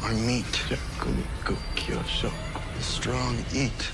Our meat. The strong eat.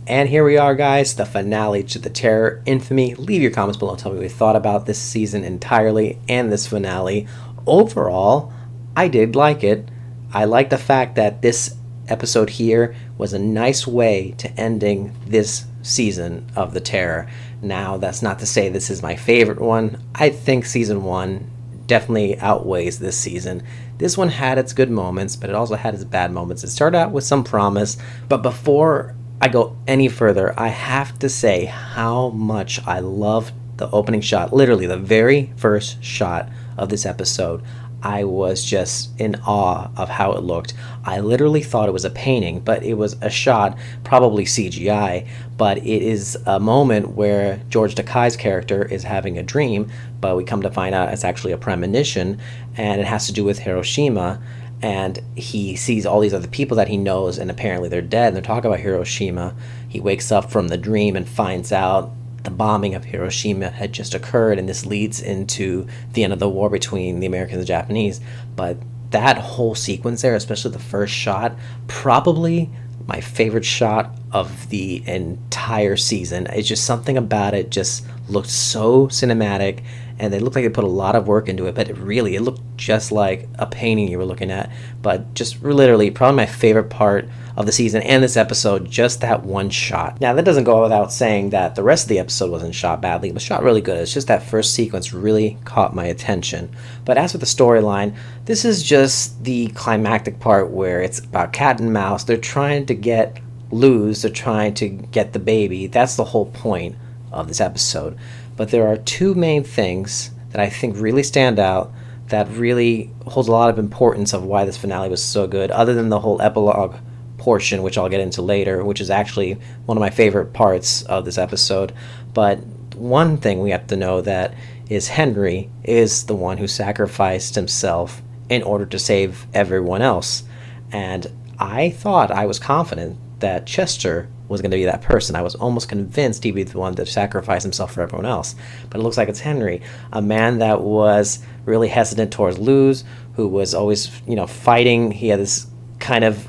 And here we are, guys, the finale to the Terror Infamy. Leave your comments below and tell me what you thought about this season entirely and this finale. Overall, I did like it. I like the fact that this episode here was a nice way to ending this season of the Terror. Now, that's not to say this is my favorite one. I think season 1 definitely outweighs this season. This one had its good moments, but it also had its bad moments. It started out with some promise, but before I go any further, I have to say how much I loved the opening shot, literally the very first shot of this episode. I was just in awe of how it looked. I literally thought it was a painting, but it was a shot, probably CGI, but it is a moment where George Takei's character is having a dream, but we come to find out it's actually a premonition, and it has to do with Hiroshima. And he sees all these other people that he knows, and apparently they're dead, and they're talking about Hiroshima. He wakes up from the dream and finds out the bombing of Hiroshima had just occurred, and this leads into the end of the war between the Americans and the Japanese. But that whole sequence there, especially the first shot, probably my favorite shot of the entire season. It's just something about it just looked so cinematic, and they looked like they put a lot of work into it, but it looked just like a painting you were looking at. But just literally probably my favorite part of the season and this episode, just that one shot. Now, that doesn't go without saying that the rest of the episode wasn't shot badly. It was shot really good. It's just that first sequence really caught my attention. But as for the storyline, this is just the climactic part where it's about cat and mouse. They're trying to get Luz, they're trying to get the baby. That's the whole point of this episode. But there are two main things that I think really stand out, that really holds a lot of importance of why this finale was so good, other than the whole epilogue portion, which I'll get into later, which is actually one of my favorite parts of this episode. But one thing we have to know that is Henry is the one who sacrificed himself in order to save everyone else. And I thought, I was confident that Chester was going to be that person. I was almost convinced he'd be the one to sacrifice himself for everyone else. But it looks like it's Henry, a man that was really hesitant towards Luz, who was always, fighting. He had this kind of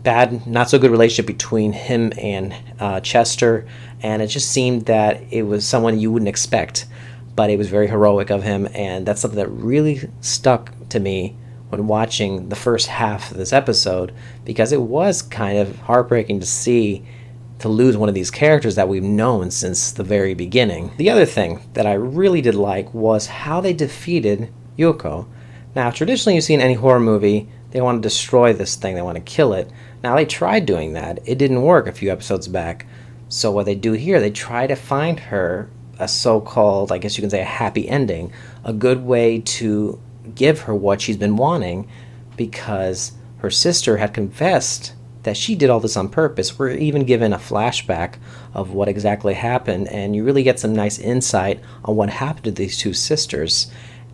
bad, not so good relationship between him and Chester, and it just seemed that it was someone you wouldn't expect, but it was very heroic of him, and that's something that really stuck to me when watching the first half of this episode, because it was kind of heartbreaking to lose one of these characters that we've known since the very beginning. The other thing that I really did like was how they defeated Yoko. Now, traditionally you see in any horror movie, they want to destroy this thing, they want to kill it. Now, they tried doing that. It didn't work a few episodes back. So what they do here, they try to find her a so-called, I guess you can say, a happy ending, a good way to give her what she's been wanting, because her sister had confessed that she did all this on purpose. We're even given a flashback of what exactly happened, and you really get some nice insight on what happened to these two sisters.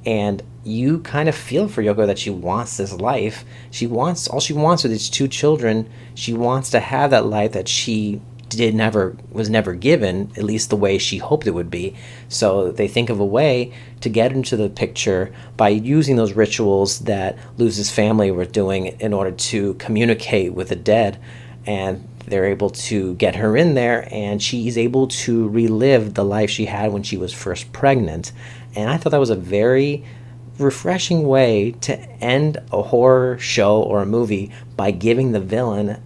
And you kind of feel for Yoko that she wants this life. All she wants with these two children. She wants to have that life that she was never given, at least the way she hoped it would be. So they think of a way to get into the picture by using those rituals that Luz's family were doing in order to communicate with the dead, and they're able to get her in there, and she's able to relive the life she had when she was first pregnant. And I thought that was a very refreshing way to end a horror show or a movie, by giving the villain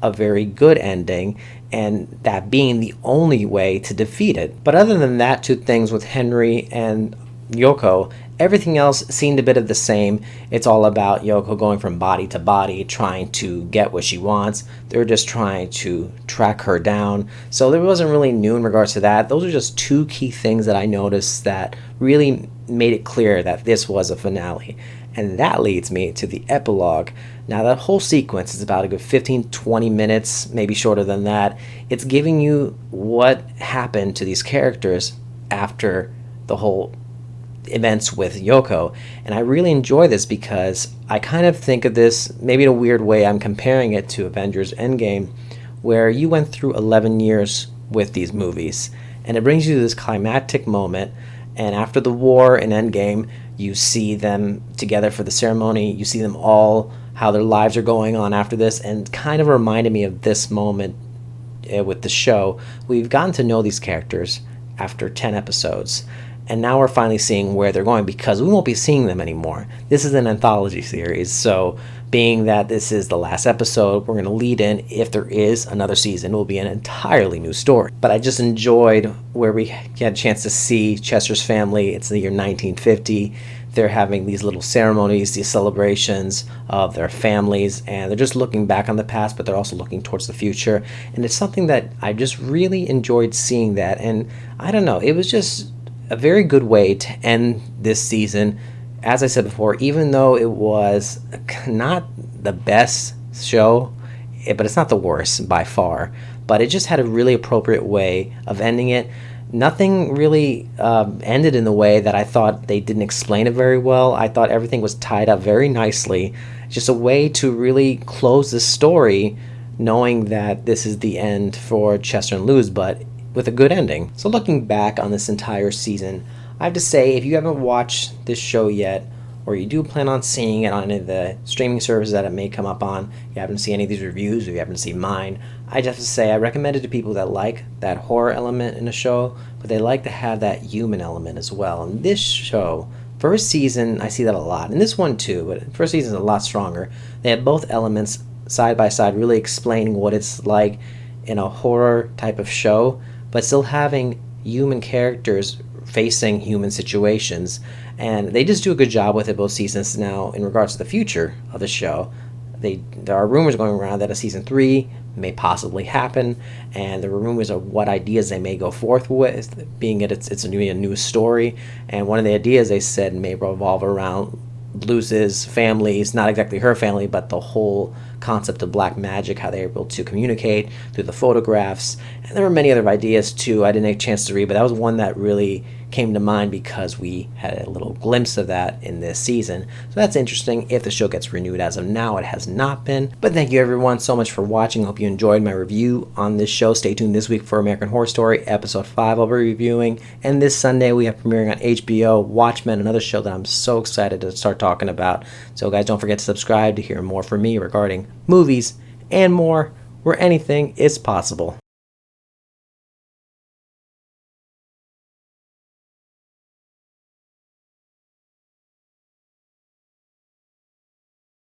a very good ending, and that being the only way to defeat it. But other than that two things with Henry and Yoko, everything else seemed a bit of the same. It's all about Yoko going from body to body, trying to get what she wants. They're just trying to track her down. So there wasn't really new in regards to that. Those are just two key things that I noticed that really made it clear that this was a finale. And that leads me to the epilogue. Now, that whole sequence is about a good 15-20 minutes, maybe shorter than that. It's giving you what happened to these characters after the whole events with Yoko. And I really enjoy this because I kind of think of this, maybe in a weird way, I'm comparing it to Avengers Endgame, where you went through 11 years with these movies. And it brings you to this climactic moment. And after the war in Endgame, you see them together for the ceremony. You see them all, how their lives are going on after this, and kind of reminded me of this moment with the show. We've gotten to know these characters after 10 episodes, and now we're finally seeing where they're going, because we won't be seeing them anymore. This is an anthology series, so being that this is the last episode, we're going to lead in, if there is another season, it will be an entirely new story. But I just enjoyed where we had a chance to see Chester's family. It's the year 1950. They're having these little ceremonies, these celebrations of their families, and they're just looking back on the past, but they're also looking towards the future. And it's something that I just really enjoyed seeing that. And I don't know, it was just a very good way to end this season. As I said before, even though it was not the best show, but it's not the worst by far, but it just had a really appropriate way of ending it. Nothing really ended in the way that I thought. They didn't explain it very well. I thought everything was tied up very nicely. Just a way to really close the story, knowing that this is the end for Chester and Luz, but with a good ending. So looking back on this entire season, I have to say, if you haven't watched this show yet, or you do plan on seeing it on any of the streaming services that it may come up on, you haven't seen any of these reviews, or you haven't seen mine, I just have to say I recommend it to people that like that horror element in a show, but they like to have that human element as well. And this show, first season, I see that a lot, and this one too, but first season is a lot stronger. They have both elements side by side, really explaining what it's like in a horror type of show, but still having human characters facing human situations. And they just do a good job with it both seasons. Now, in regards to the future of the show, there are rumors going around that a season 3 may possibly happen, and there are rumors of what ideas they may go forth with, being it's a new story. And one of the ideas they said may revolve around Luz's families, not exactly her family, but the whole concept of black magic, how they're able to communicate through the photographs. And there were many other ideas too I didn't have a chance to read, but that was one that really came to mind because we had a little glimpse of that in this season. So that's interesting if the show gets renewed. As of now, it has not been. But thank you everyone so much for watching. Hope you enjoyed my review on this show. Stay tuned this week for American Horror Story episode 5 I'll be reviewing. And this Sunday we have premiering on HBO Watchmen, another show that I'm so excited to start talking about. So guys, don't forget to subscribe to hear more from me regarding movies and more, where anything is possible.